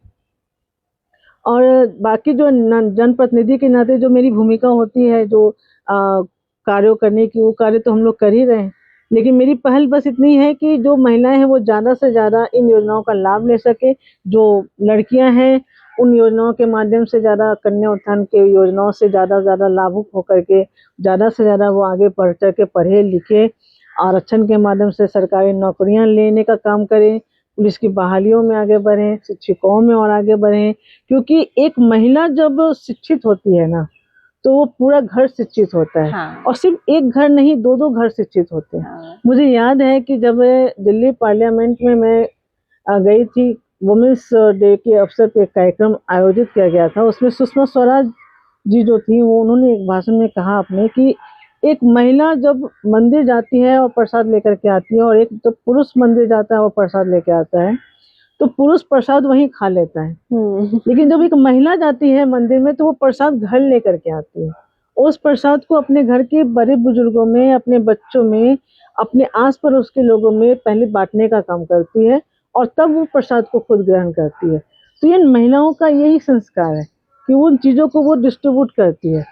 और बाकी जो जनप्रतिनिधि के नाते जो मेरी भूमिका होती है, जो कार्यों करने की, वो कार्य तो हम लोग कर ही रहे हैं। लेकिन मेरी पहल बस इतनी है कि जो महिलाएं हैं वो ज़्यादा से ज़्यादा इन योजनाओं का लाभ ले सके। जो लड़कियां हैं उन योजनाओं के माध्यम से ज़्यादा, कन्या उत्थान के योजनाओं से ज़्यादा लाभुक होकर के ज़्यादा से ज़्यादा वो आगे बढ़ चढ़ के पढ़े लिखे, आरक्षण के माध्यम से सरकारी नौकरियां लेने का काम करें, पुलिस की बहालियों में आगे बढ़ें, शिक्षकों में और आगे बढ़ें। क्योंकि एक महिला जब शिक्षित होती है ना, तो वो पूरा घर शिक्षित होता है।
हाँ।
और सिर्फ एक घर नहीं, दो घर शिक्षित होते हैं।
हाँ।
मुझे याद है कि जब दिल्ली पार्लियामेंट में मैं गई थी, वुमेन्स डे के अवसर पे एक कार्यक्रम आयोजित किया गया था। उसमें सुषमा स्वराज जी जो थी, वो उन्होंने एक भाषण में कहा अपने कि एक महिला जब मंदिर जाती है और प्रसाद लेकर के आती है, और एक जब पुरुष मंदिर जाता है और प्रसाद लेके आता है, तो पुरुष प्रसाद वहीं खा लेता है, लेकिन जब एक महिला जाती है मंदिर में तो वो प्रसाद घर लेकर के आती है। उस प्रसाद को अपने घर के बड़े बुजुर्गों में, अपने बच्चों में, अपने आस पड़ोस के लोगों में पहले बांटने का काम करती है, और तब वो प्रसाद को खुद ग्रहण करती है। तो इन महिलाओं का यही संस्कार है कि उन चीज़ों को वो डिस्ट्रीब्यूट करती है।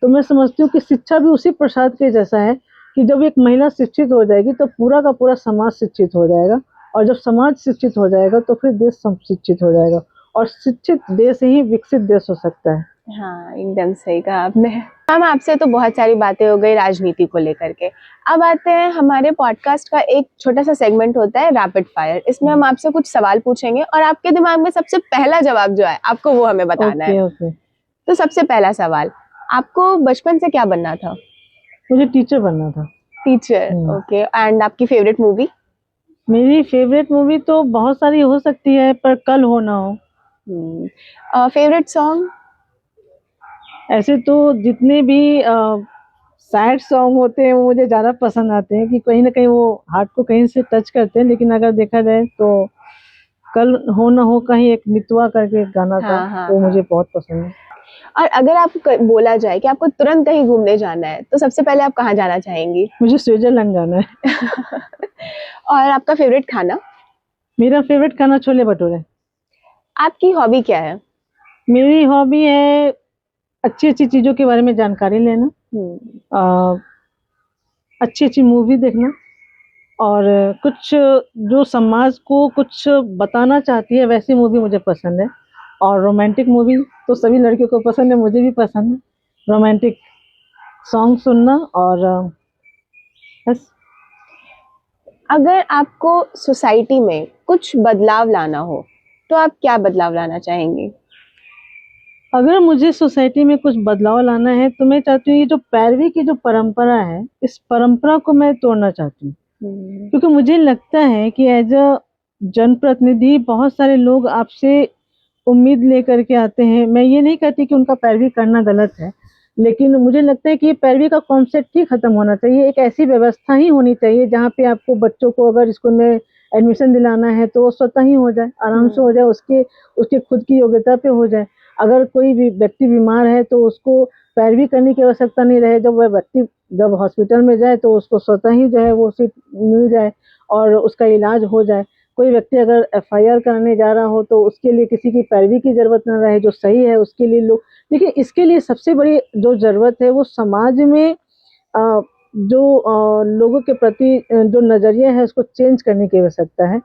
तो मैं समझती हूँ कि शिक्षा भी उसी प्रसाद के जैसा है कि जब एक महिला शिक्षित हो जाएगी तो पूरा का पूरा समाज शिक्षित हो जाएगा, और जब समाज शिक्षित हो जाएगा तो फिर देश शिक्षित हो जाएगा, और शिक्षित देश ही विकसित देश हो सकता है।
हाँ, एकदम सही कहा आपने। हम आपसे तो बहुत सारी बातें हो गई राजनीति को लेकर के। अब आते हैं, हमारे पॉडकास्ट का एक छोटा सा सेगमेंट होता है रैपिड फायर। इसमें हम आपसे कुछ सवाल पूछेंगे और आपके दिमाग में सबसे पहला जवाब जो है आपको वो हमें बताना है।
ओके।
तो सबसे पहला सवाल, आपको बचपन से क्या बनना था?
मुझे टीचर बनना था।
Teacher, okay. एंड आपकी फेवरेट मूवी?
मेरी फेवरेट मूवी तो बहुत सारी हो सकती है, पर कल हो ना हो।
Favourite song?
ऐसे तो जितने भी सैड सॉन्ग होते हैं वो मुझे ज़्यादा पसंद आते हैं, कि कहीं ना कहीं वो हार्ट को कहीं से टच करते हैं। लेकिन अगर देखा जाए तो कल हो ना हो कहीं एक मितवा करके एक गाना था, वो मुझे बहुत पसंद है।
और अगर आपको बोला जाए कि आपको तुरंत कहीं घूमने जाना है तो सबसे पहले आप कहाँ जाना चाहेंगी?
मुझे स्विट्जरलैंड जाना है।
और आपका फेवरेट खाना? मेरा
फेवरेट खाना छोले भटूरे।
आपकी हॉबी क्या है?
मेरी हॉबी है अच्छी अच्छी चीज़ों के बारे में जानकारी लेना, अच्छी अच्छी मूवी देखना, और कुछ जो समाज को कुछ बताना चाहती है वैसी मूवी मुझे पसंद है। और रोमांटिक मूवी तो सभी लड़कियों को पसंद है, मुझे भी पसंद है। रोमांटिक सॉन्ग सुनना, और बस।
अगर आपको सोसाइटी में कुछ बदलाव लाना हो तो आप क्या बदलाव लाना चाहेंगी?
अगर मुझे सोसाइटी में कुछ बदलाव लाना है तो मैं चाहती हूँ ये जो पैरवी की जो परंपरा है, इस परंपरा को मैं तोड़ना चाहती हूँ। क्योंकि मुझे लगता है कि एज अ जनप्रतिनिधि बहुत सारे लोग आपसे उम्मीद लेकर के आते हैं। मैं ये नहीं कहती कि उनका पैरवी करना गलत है, लेकिन मुझे लगता है कि ये पैरवी का कॉन्सेप्ट ही खत्म होना चाहिए। एक ऐसी व्यवस्था ही होनी चाहिए जहाँ पे आपको बच्चों को, अगर स्कूल में एडमिशन दिलाना है तो वो स्वतः ही हो जाए, आराम से हो जाए, उसके उसके खुद की योग्यता पे हो जाए। अगर कोई भी व्यक्ति बीमार है तो उसको पैरवी करने की आवश्यकता नहीं रहे, जब वह व्यक्ति जब हॉस्पिटल में जाए तो उसको स्वतः ही जो है वो सीट मिल जाए और उसका इलाज हो जाए। कोई व्यक्ति अगर एफआईआर कराने जा रहा हो तो उसके लिए किसी की पैरवी की जरूरत न रहे, जो सही है उसके लिए लोग। देखिए, इसके लिए सबसे बड़ी जो जरूरत है वो समाज में जो लोगों के प्रति जो नजरिया है उसको चेंज करने की आवश्यकता है।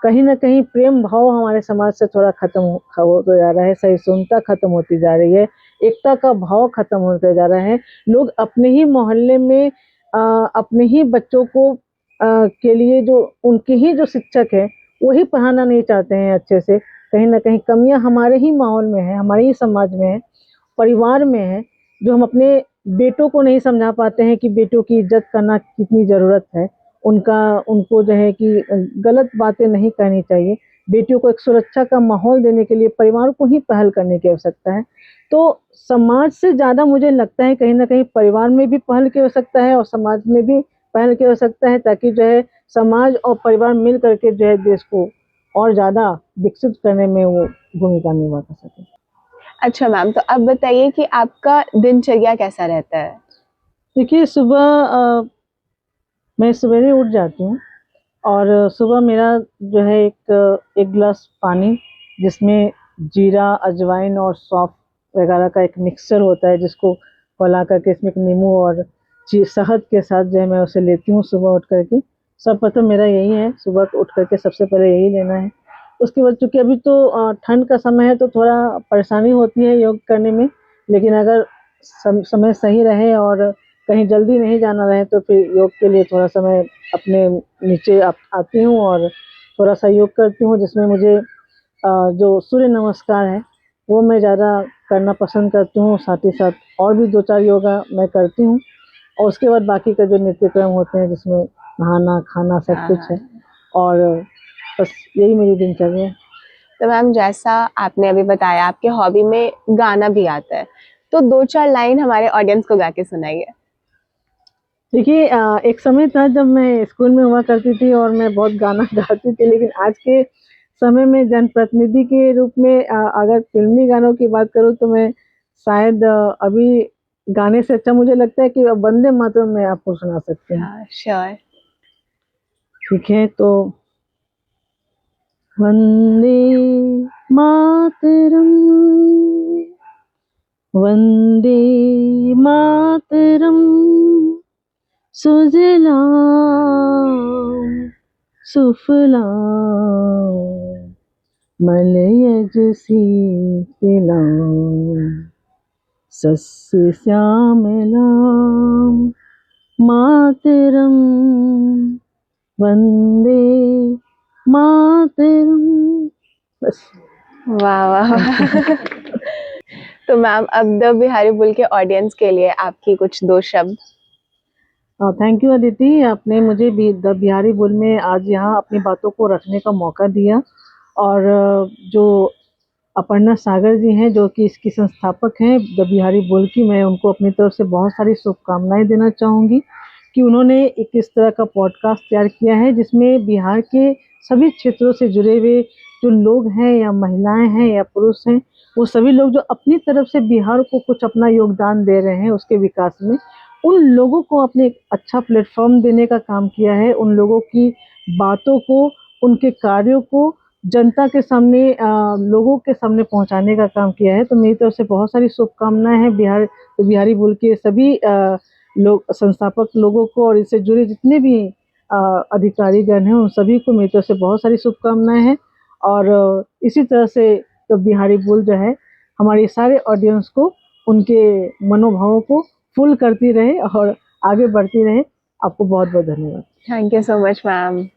कहीं ना कहीं प्रेम भाव हमारे समाज से थोड़ा खत्म होता जा रहा है, सहिष्णुता खत्म होती जा रही है, एकता का भाव खत्म होता जा रहा है। लोग अपने ही मोहल्ले में अपने ही बच्चों को के लिए जो उनके ही जो शिक्षक है वही पढ़ाना नहीं चाहते हैं अच्छे से। कहीं ना कहीं कमियां हमारे ही माहौल में है, हमारे ही समाज में है, परिवार में है, जो हम अपने बेटों को नहीं समझा पाते हैं कि बेटों की इज्जत करना कितनी ज़रूरत है। उनको जो है कि गलत बातें नहीं करनी चाहिए। बेटियों को एक सुरक्षा का माहौल देने के लिए परिवार को ही पहल करने की आवश्यकता है। तो समाज से ज़्यादा मुझे लगता है कहीं ना कहीं परिवार में भी पहल की आवश्यकता है और समाज में भी पहल की आवश्यकता है, ताकि जो है समाज और परिवार मिल करके जो है देश को और ज़्यादा विकसित करने में वो भूमिका निभा कर सके।
अच्छा मैम, तो अब बताइए कि आपका दिनचर्या कैसा रहता है?
देखिए, सुबह मैं सवेरे उठ जाती हूँ और सुबह मेरा जो है एक गिलास पानी जिसमें जीरा, अजवाइन और सौंफ वगैरह का एक मिक्सचर होता है, जिसको गला करके इसमें एक नींबू और शहद के साथ जो है मैं उसे लेती हूँ सुबह उठ करके। सर्वप्रथम मेरा यही है, सुबह उठ करके सबसे पहले यही लेना है। उसके बाद चूँकि अभी तो ठंड का समय है तो थोड़ा परेशानी होती है योग करने में, लेकिन अगर समय सही रहे और कहीं जल्दी नहीं जाना रहे तो फिर योग के लिए थोड़ा समय अपने नीचे आती हूँ और थोड़ा सा योग करती हूँ, जिसमें मुझे जो सूर्य नमस्कार है वो मैं ज़्यादा करना पसंद करती हूँ। साथ ही साथ और भी 2-4 योगा मैं करती हूँ और उसके बाद बाकी का जो नित्यक्रम होते हैं जिसमें नहाना, खाना सब कुछ है, और बस यही मेरी दिनचर्या है।
तो मैम, जैसा आपने अभी बताया आपके हॉबी में गाना भी आता है, तो 2-4 लाइन हमारे ऑडियंस को गा के सुनाइए।
देखिए, एक समय था जब मैं स्कूल में हुआ करती थी और मैं बहुत गाना गाती थी, लेकिन आज के समय में जनप्रतिनिधि के रूप में अगर फिल्मी गानों की बात करूँ तो मैं शायद अभी गाने से अच्छा मुझे लगता है कि वंदे मातरम मैं आपको सुना सकती हूँ।
हाँ, श्योर।
ठीक है, तो वंदे मातरम, वंदे मातरम, सुजलां सुफलां मलयज शीतलां सस्य श्यामलां मातरम, वंदे मातरम। बस।
वाह वाह। तो मैम, अब द बिहारी बुल के ऑडियंस के लिए आपकी कुछ 2 शब्द।
थैंक यू अदिति, आपने मुझे भी द बिहारी बुल में आज यहाँ अपनी बातों को रखने का मौका दिया। और जो अपर्णा सागर जी हैं जो कि इसकी संस्थापक हैं द बिहारी बुल की, मैं उनको अपनी तरफ से बहुत सारी शुभकामनाएं देना चाहूँगी कि उन्होंने एक इस तरह का पॉडकास्ट तैयार किया है जिसमें बिहार के सभी क्षेत्रों से जुड़े हुए जो लोग हैं या महिलाएं हैं या पुरुष हैं, वो सभी लोग जो अपनी तरफ से बिहार को कुछ अपना योगदान दे रहे हैं उसके विकास में, उन लोगों को अपने एक अच्छा प्लेटफॉर्म देने का काम किया है। उन लोगों की बातों को, उनके कार्यों को जनता के सामने, लोगों के सामने पहुंचाने का काम किया है। तो मेरी तरफ से बहुत सारी शुभकामनाएं हैं बिहारी बुल के सभी लोग, संस्थापक लोगों को, और इससे जुड़े जितने भी अधिकारीगण हैं उन सभी को मेरी तरफ से बहुत सारी शुभकामनाएं हैं। और इसी तरह से तो बिहारी बुल जो है हमारे सारे ऑडियंस को, उनके मनोभावों को फुल करती रहे और आगे बढ़ती रहे। आपको बहुत बहुत धन्यवाद।
Thank you so much ma'am.